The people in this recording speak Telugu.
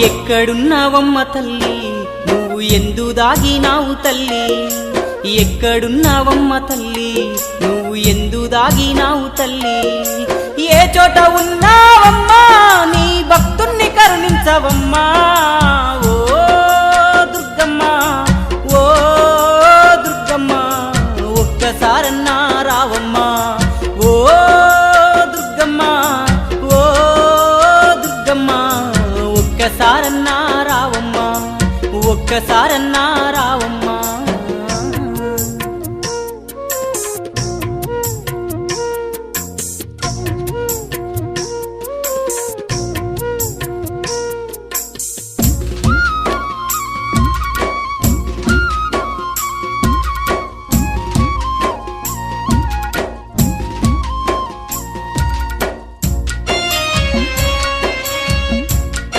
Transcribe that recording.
ఎక్కడున్నావమ్మ తల్లి నువ్వు ఎందు దాగినావు తల్లి ఎక్కడున్నావమ్మ తల్లి నువ్వు ఎందు దాగినావు తల్లి ఏ చోట ఉన్నావమ్మా నీ భక్తుణ్ణి కరుణించవమ్మా ఓ దుర్గమ్మ ఓ దుర్గమ్మ ఒక్కసారన్నా రావమ్మా ఓ దుర్గమ్మ ఓ దుర్గమ్మ ఒక్కసారన్నా రావమ్మా ఒక్కసారన్నా రావమ్మా